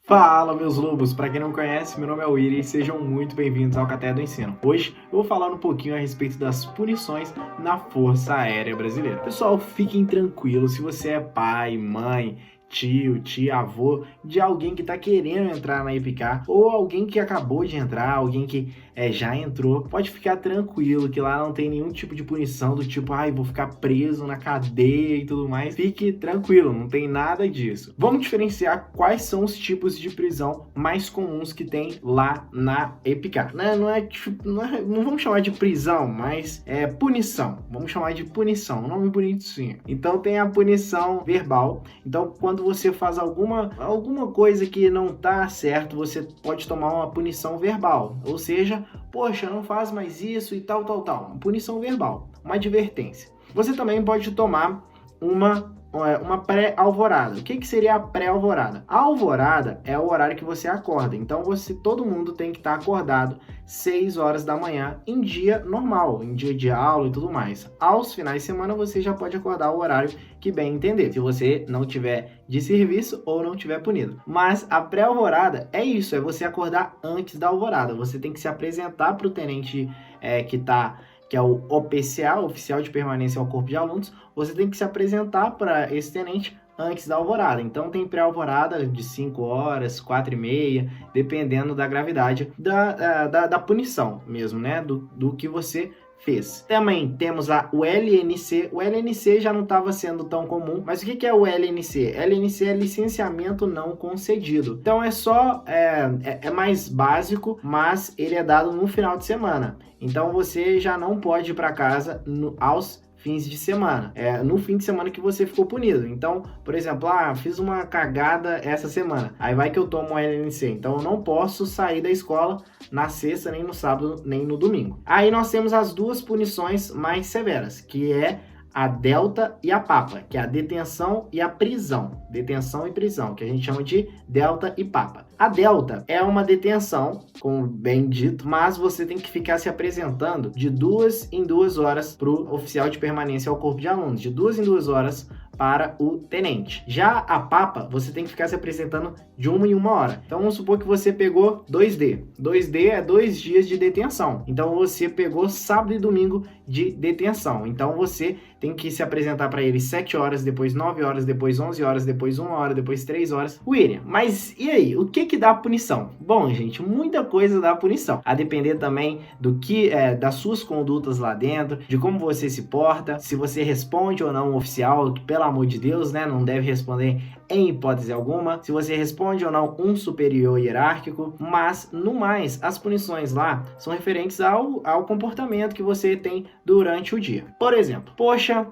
Fala, meus lobos! Para quem não conhece, meu nome é William e sejam muito bem-vindos ao Café do Ensino. Hoje eu vou falar um pouquinho a respeito das punições na Força Aérea Brasileira. Pessoal, fiquem tranquilos, se você é pai, mãe, tio, tia, avô de alguém que está querendo entrar na EPICAR ou alguém que acabou de entrar, alguém que já entrou, pode ficar tranquilo que lá não tem nenhum tipo de punição do tipo, vou ficar preso na cadeia e tudo mais. Fique tranquilo, não tem nada disso. Vamos diferenciar quais são os tipos de prisão mais comuns que tem lá na EPICAR. Não vamos chamar de prisão, mas é punição. Vamos chamar de punição, um nome bonitinho. Então tem a punição verbal. Então quando você faz alguma coisa que não tá certo, você pode tomar uma punição verbal. Ou seja, poxa, não faz mais isso e tal. Uma punição verbal, uma advertência. Você também pode tomar uma pré-alvorada. O que seria a pré-alvorada? A alvorada é o horário que você acorda. Então todo mundo tem que estar acordado 6 horas da manhã em dia normal, em dia de aula e tudo mais. Aos finais de semana você já pode acordar o horário que bem entender, se você não tiver de serviço ou não tiver punido. Mas a pré-alvorada é isso, é você acordar antes da alvorada. Você tem que se apresentar para o tenente que é o OPCA, Oficial de Permanência ao Corpo de Alunos. Você tem que se apresentar para esse tenente antes da alvorada. Então tem pré-alvorada de 5 horas, 4h30, dependendo da gravidade da punição mesmo, né? Do que você fez. Também temos o LNC. O LNC já não estava sendo tão comum, mas o que é o LNC? LNC é licenciamento não concedido. Então é mais básico, mas ele é dado no final de semana. Então você já não pode ir para casa aos fins de semana, no fim de semana que você ficou punido. Então, por exemplo, fiz uma cagada essa semana, aí vai que eu tomo um LNC, então eu não posso sair da escola na sexta, nem no sábado, nem no domingo. Aí nós temos as duas punições mais severas, que é a delta e a papa, que é a detenção e a prisão. Detenção e prisão, que a gente chama de delta e papa. A delta é uma detenção, como bem dito, mas você tem que ficar se apresentando de 2 em 2 horas para o oficial de permanência ao corpo de alunos, de 2 em 2 horas para o tenente. Já a papa, você tem que ficar se apresentando de 1 em 1 hora. Então vamos supor que você pegou 2D. 2D é 2 dias de detenção. Então você pegou sábado e domingo de detenção. Então você tem que se apresentar para ele 7 horas, depois 9 horas, depois 11 horas, depois 1 hora, depois 3 horas. William, mas e aí? O que dá punição? Bom, gente, muita coisa dá punição. A depender também das suas condutas lá dentro, de como você se porta, se você responde ou não o oficial, que, pelo amor de Deus, né, não deve responder em hipótese alguma, se você responde ou não um superior hierárquico, mas no mais, as punições lá são referentes ao comportamento que você tem durante o dia. Por exemplo, poxa,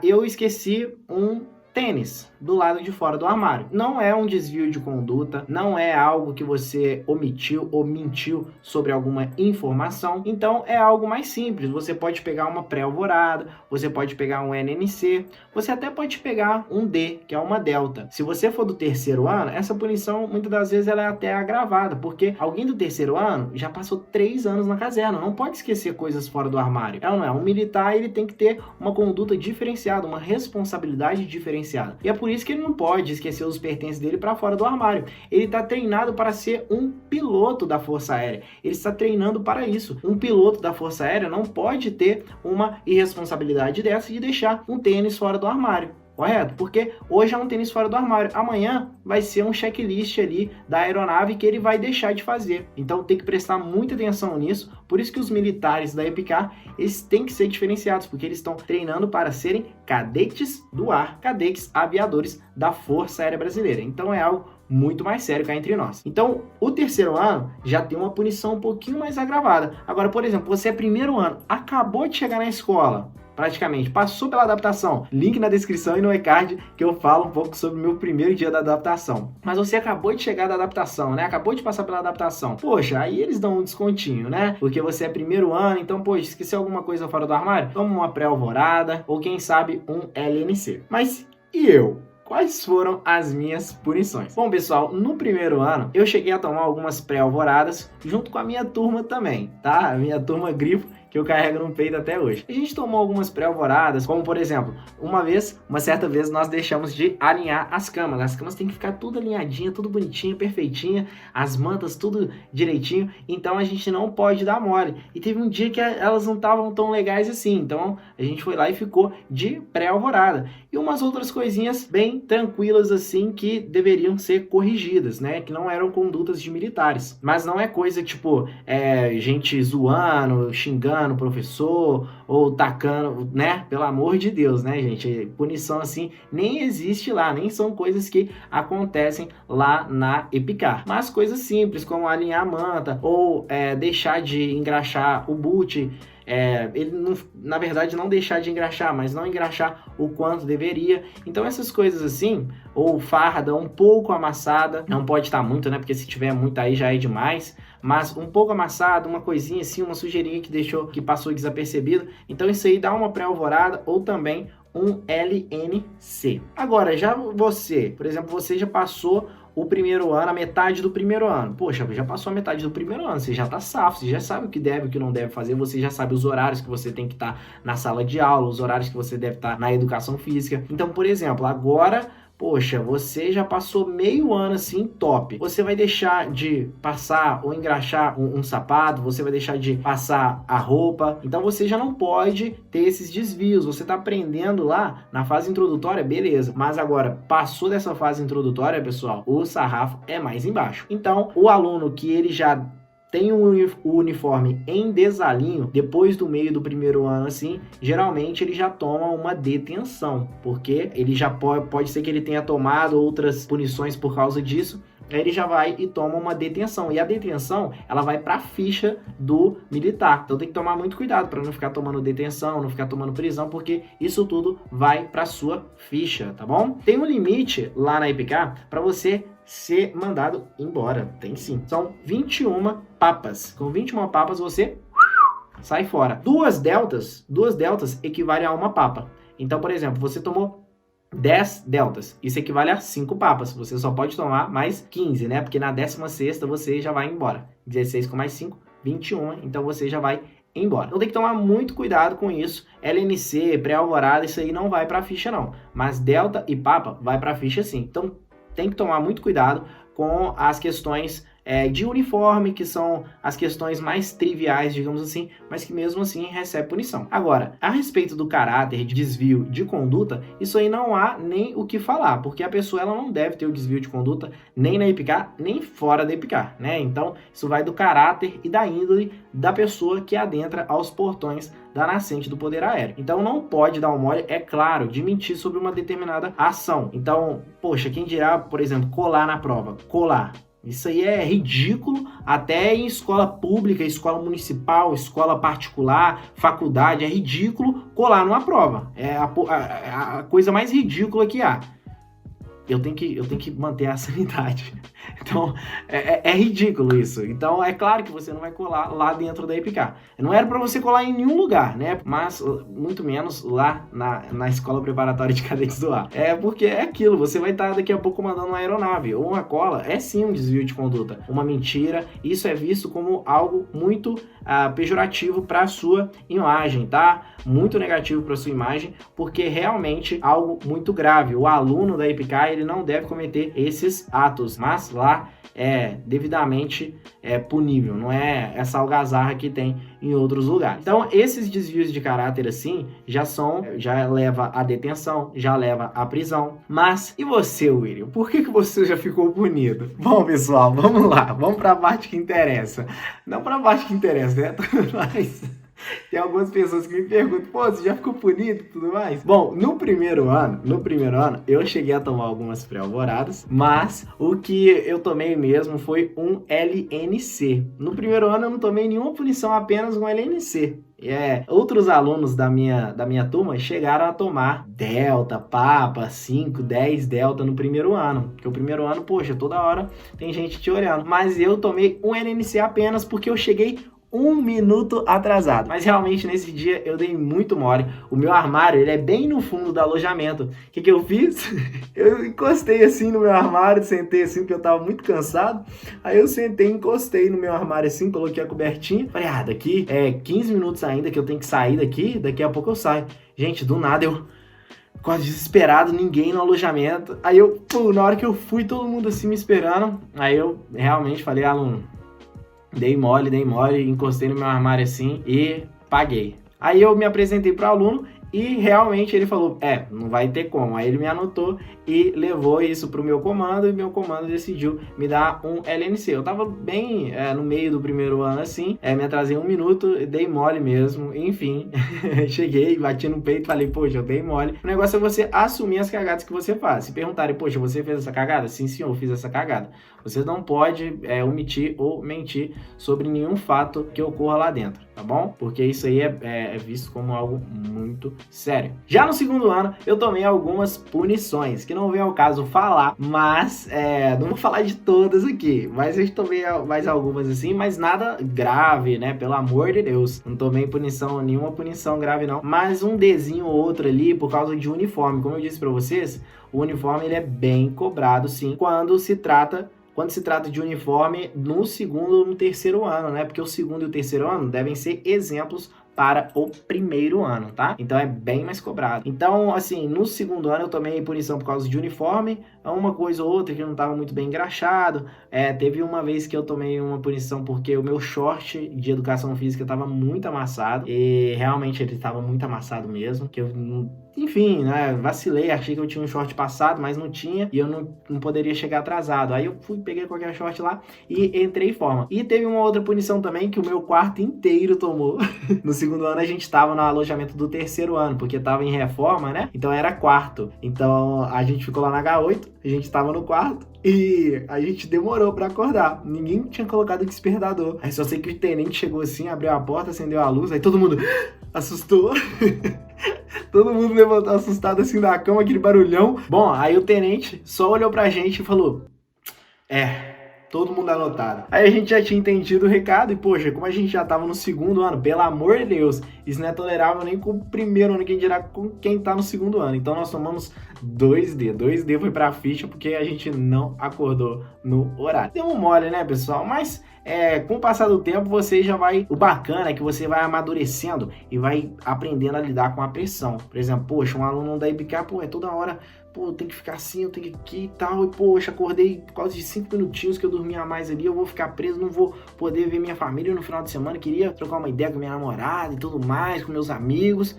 eu esqueci um tênis do lado de fora do armário. Não é um desvio de conduta, não é algo que você omitiu ou mentiu sobre alguma informação, então é algo mais simples. Você pode pegar uma pré-alvorada, você pode pegar um NNC, você até pode pegar um D, que é uma delta. Se você for do terceiro ano, essa punição muitas das vezes ela é até agravada, porque alguém do terceiro ano já passou 3 anos na caserna, não pode esquecer coisas fora do armário. Não é? Um militar, ele tem que ter uma conduta diferenciada, uma responsabilidade diferenciada. E é por isso que ele não pode esquecer os pertences dele para fora do armário. Ele está treinado para ser um piloto da Força Aérea. Ele está treinando para isso. Um piloto da Força Aérea não pode ter uma irresponsabilidade dessa de deixar um tênis fora do armário. Correto? Porque hoje é um tênis fora do armário, amanhã vai ser um checklist ali da aeronave que ele vai deixar de fazer. Então tem que prestar muita atenção nisso, por isso que os militares da EPICAR, eles têm que ser diferenciados, porque eles estão treinando para serem cadetes do ar, cadetes aviadores da Força Aérea Brasileira. Então é algo muito mais sério cá entre nós. Então, o terceiro ano já tem uma punição um pouquinho mais agravada. Agora, por exemplo, você é primeiro ano, acabou de chegar na escola, praticamente, passou pela adaptação. Link na descrição e no e-card que eu falo um pouco sobre o meu primeiro dia da adaptação. Mas você acabou de chegar da adaptação, né? Acabou de passar pela adaptação. Poxa, aí eles dão um descontinho, né? Porque você é primeiro ano, então, poxa, esqueceu alguma coisa fora do armário? Toma uma pré-alvorada ou, quem sabe, um LNC. Mas e eu? Quais foram as minhas punições? Bom, pessoal, no primeiro ano eu cheguei a tomar algumas pré-alvoradas junto com a minha turma também, tá? A minha turma grifo, que eu carrego no peito até hoje. A gente tomou algumas pré-alvoradas, como por exemplo, uma certa vez nós deixamos de alinhar as camas têm que ficar tudo alinhadinha, tudo bonitinho, perfeitinha, as mantas tudo direitinho, então a gente não pode dar mole. E teve um dia que elas não estavam tão legais assim, então a gente foi lá e ficou de pré-alvorada. E umas outras coisinhas bem tranquilas assim que deveriam ser corrigidas, né? Que não eram condutas de militares. Mas não é coisa tipo, gente zoando, xingando o professor ou tacando, né? Pelo amor de Deus, né, gente? Punição assim nem existe lá, nem são coisas que acontecem lá na EPICAR. Mas coisas simples como alinhar a manta ou deixar de engraxar o boot. Ele não, na verdade não deixar de engraxar, mas não engraxar o quanto deveria. Então essas coisas assim, ou farda um pouco amassada, não pode estar muito, né, porque se tiver muito aí já é demais, mas um pouco amassado, uma coisinha assim, uma sujeirinha que passou desapercebido, então isso aí dá uma pré-alvorada ou também um LNC. Agora, já você, por exemplo, você já passou o primeiro ano, a metade do primeiro ano. Poxa, já passou a metade do primeiro ano, você já tá safo, você já sabe o que deve e o que não deve fazer, você já sabe os horários que você tem que estar na sala de aula, os horários que você deve estar na educação física. Então, por exemplo, agora, poxa, você já passou meio ano assim top. Você vai deixar de passar ou engraxar um sapato, você vai deixar de passar a roupa. Então você já não pode ter esses desvios. Você tá aprendendo lá na fase introdutória, beleza. Mas agora, passou dessa fase introdutória, pessoal, o sarrafo é mais embaixo. Então, o aluno que ele já tem o uniforme em desalinho, depois do meio do primeiro ano assim, geralmente ele já toma uma detenção, porque ele já pode ser que ele tenha tomado outras punições por causa disso, aí ele já vai e toma uma detenção, e a detenção, ela vai para a ficha do militar, então tem que tomar muito cuidado para não ficar tomando detenção, não ficar tomando prisão, porque isso tudo vai para sua ficha, tá bom? Tem um limite lá na EPICAR para você ser mandado embora, tem sim. São 21 papas. Com 21 papas você sai fora. Duas deltas equivalem a uma papa. Então, por exemplo, você tomou 10 deltas, isso equivale a 5 papas. Você só pode tomar mais 15, né? Porque na 16ª você já vai embora. 16 com mais 5, 21, então você já vai embora. Então tem que tomar muito cuidado com isso. LNC, pré-alvorada, isso aí não vai para a ficha não. Mas delta e papa vai para a ficha sim. Então tem que tomar muito cuidado com as questões de uniforme, que são as questões mais triviais, digamos assim, mas que mesmo assim recebe punição. Agora, a respeito do caráter de desvio de conduta, isso aí não há nem o que falar, porque a pessoa ela não deve ter o desvio de conduta nem na EPICAR, nem fora da EPICAR, né? Então, isso vai do caráter e da índole da pessoa que adentra aos portões da nascente do poder aéreo. Então, não pode dar um mole, é claro, de mentir sobre uma determinada ação. Então, poxa, quem dirá, por exemplo, colar na prova, colar. Isso aí é ridículo, até em escola pública, escola municipal, escola particular, faculdade, é ridículo colar numa prova. É a coisa mais ridícula que há. Eu tenho que manter a sanidade. Então, é ridículo isso. Então, é claro que você não vai colar lá dentro da EPICAR. Não era para você colar em nenhum lugar, né? Mas, muito menos lá na Escola Preparatória de Cadetes do Ar. Porque é aquilo, você vai estar daqui a pouco mandando uma aeronave. Ou uma cola, é sim um desvio de conduta. Uma mentira. Isso é visto como algo muito pejorativo para a sua imagem, tá? Muito negativo para a sua imagem, porque realmente algo muito grave. O aluno da EPICAR, ele não deve cometer esses atos, mas lá é devidamente punível, não é essa algazarra que tem em outros lugares. Então, esses desvios de caráter assim, já leva à detenção, já leva à prisão. Mas, e você, William? Por que você já ficou punido? Bom, pessoal, vamos lá, vamos para a parte que interessa. Não para a parte que interessa, né? Mas tem algumas pessoas que me perguntam, pô, você já ficou punido e tudo mais? Bom, no primeiro ano, eu cheguei a tomar algumas pré-alvoradas, mas o que eu tomei mesmo foi um LNC. No primeiro ano eu não tomei nenhuma punição, apenas um LNC. Outros alunos da minha turma chegaram a tomar delta, papa, 5, 10 delta no primeiro ano. Porque o primeiro ano, poxa, toda hora tem gente te olhando. Mas eu tomei um LNC apenas porque eu cheguei 1 minuto atrasado. Mas realmente nesse dia eu dei muito mole. O meu armário, ele é bem no fundo do alojamento. O que eu fiz? Eu encostei assim no meu armário, sentei assim porque eu tava muito cansado. Aí eu sentei, encostei no meu armário assim, coloquei a cobertinha. Falei, daqui 15 minutos ainda que eu tenho que sair daqui a pouco eu saio. Gente, do nada eu quase desesperado, ninguém no alojamento. Aí na hora que eu fui, todo mundo assim me esperando. Aí eu realmente falei, aluno, dei mole, encostei no meu armário assim e paguei. Aí eu me apresentei para o aluno e realmente ele falou, não vai ter como. Aí ele me anotou e levou isso pro meu comando e meu comando decidiu me dar um LNC. Eu tava bem no meio do primeiro ano assim, me atrasei 1 minuto, dei mole mesmo, enfim. Cheguei, bati no peito e falei, poxa, eu dei mole. O negócio é você assumir as cagadas que você faz. Se perguntarem, poxa, você fez essa cagada? Sim, senhor, eu fiz essa cagada. Você não pode omitir ou mentir sobre nenhum fato que ocorra lá dentro, tá bom? Porque isso aí é visto como algo muito sério. Já no segundo ano, eu tomei algumas punições, que não vem ao caso falar, mas não vou falar de todas aqui, mas eu tomei mais algumas assim, mas nada grave, né? Pelo amor de Deus. Não tomei nenhuma punição grave não, mas um Dzinho ou outro ali por causa de uniforme. Como eu disse pra vocês, o uniforme ele é bem cobrado sim, quando se trata de uniforme no segundo ou no terceiro ano, né? Porque o segundo e o terceiro ano devem ser exemplos para o primeiro ano, tá? Então é bem mais cobrado. Então, assim, no segundo ano eu tomei punição por causa de uniforme, uma coisa ou outra que não estava muito bem engraxado. Teve uma vez que eu tomei uma punição porque o meu short de educação física estava muito amassado, e realmente ele estava muito amassado mesmo, que eu enfim, né, vacilei, achei que eu tinha um short passado, mas não tinha, e eu não poderia chegar atrasado. Aí eu peguei qualquer short lá e entrei em forma. E teve uma outra punição também que o meu quarto inteiro tomou. No segundo ano a gente tava no alojamento do terceiro ano, porque tava em reforma, né? Então era quarto. Então a gente ficou lá na H8, a gente tava no quarto e a gente demorou pra acordar. Ninguém tinha colocado despertador. Aí só sei que o tenente chegou assim, abriu a porta, acendeu a luz, aí todo mundo assustou. Todo mundo levantou assustado assim da cama, aquele barulhão. Bom, aí o tenente só olhou pra gente e falou, todo mundo anotado. Aí a gente já tinha entendido o recado e, poxa, como a gente já tava no segundo ano, pelo amor de Deus, isso não é tolerável nem com o primeiro ano, quem dirá com quem tá no segundo ano. Então nós tomamos 2D. 2D foi pra ficha porque a gente não acordou no horário. Deu um mole, né, pessoal? Mas com o passar do tempo, você já vai... O bacana é que você vai amadurecendo e vai aprendendo a lidar com a pressão. Por exemplo, poxa, um aluno da IPK, toda hora... tem que ficar assim, eu tenho que ir aqui e tal, e poxa, acordei por causa de 5 minutinhos que eu dormia a mais ali, eu vou ficar preso, não vou poder ver minha família no final de semana, queria trocar uma ideia com minha namorada e tudo mais, com meus amigos.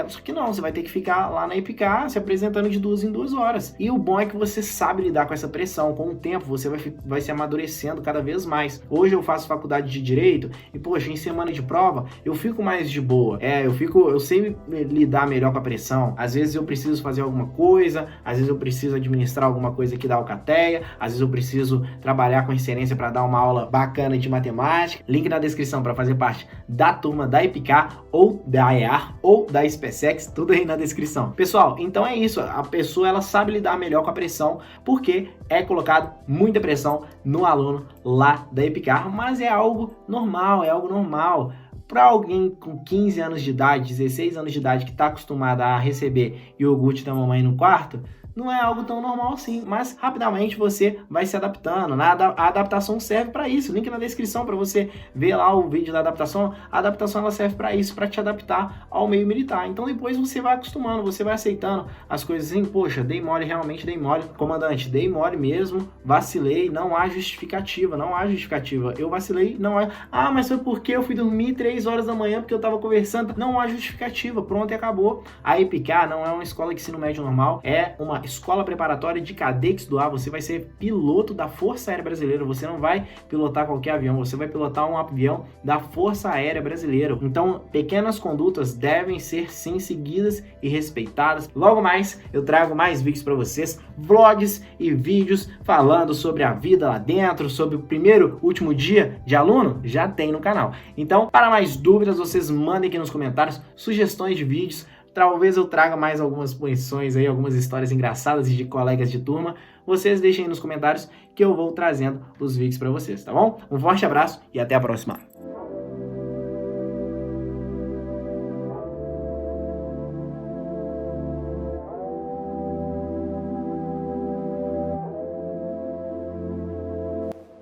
Só que não, você vai ter que ficar lá na IPK se apresentando de 2 em 2 horas. E o bom é que você sabe lidar com essa pressão. Com o tempo você vai se amadurecendo cada vez mais. Hoje eu faço faculdade de Direito e, poxa, em semana de prova eu fico mais de boa. Eu sei lidar melhor com a pressão. Às vezes eu preciso fazer alguma coisa, às vezes eu preciso administrar alguma coisa aqui da Alcateia, às vezes eu preciso trabalhar com excelência para dar uma aula bacana de matemática. Link na descrição para fazer parte da turma da IPK ou da EAR ou da SpaceX, tudo aí na descrição. Pessoal, então é isso, a pessoa ela sabe lidar melhor com a pressão, porque é colocado muita pressão no aluno lá da IPK, mas é algo normal. Para alguém com 15 anos de idade, 16 anos de idade, que está acostumado a receber iogurte da mamãe no quarto, não é algo tão normal assim, mas rapidamente você vai se adaptando. A adaptação serve para isso. Link na descrição para você ver lá o vídeo da adaptação. A adaptação ela serve para isso, para te adaptar ao meio militar. Então depois você vai acostumando, você vai aceitando as coisas assim. Poxa, dei mole, realmente dei mole. Comandante, dei mole mesmo, vacilei, não há justificativa. Eu vacilei, não há. Mas foi porque eu fui dormir 3 horas da manhã porque eu tava conversando. Não há justificativa, pronto e acabou. A IPK não é uma escola de ensino médio normal, é uma escola preparatória de cadetes do ar. Você vai ser piloto da Força Aérea Brasileira, você não vai pilotar qualquer avião, você vai pilotar um avião da Força Aérea Brasileira. Então, pequenas condutas devem ser sim seguidas e respeitadas. Logo mais, eu trago mais vídeos para vocês, vlogs e vídeos falando sobre a vida lá dentro, sobre o último dia de aluno, já tem no canal. Então, para mais dúvidas, vocês mandem aqui nos comentários sugestões de vídeos. Talvez eu traga mais algumas punições aí, algumas histórias engraçadas de colegas de turma. Vocês deixem aí nos comentários que eu vou trazendo os vídeos para vocês, tá bom? Um forte abraço e até a próxima.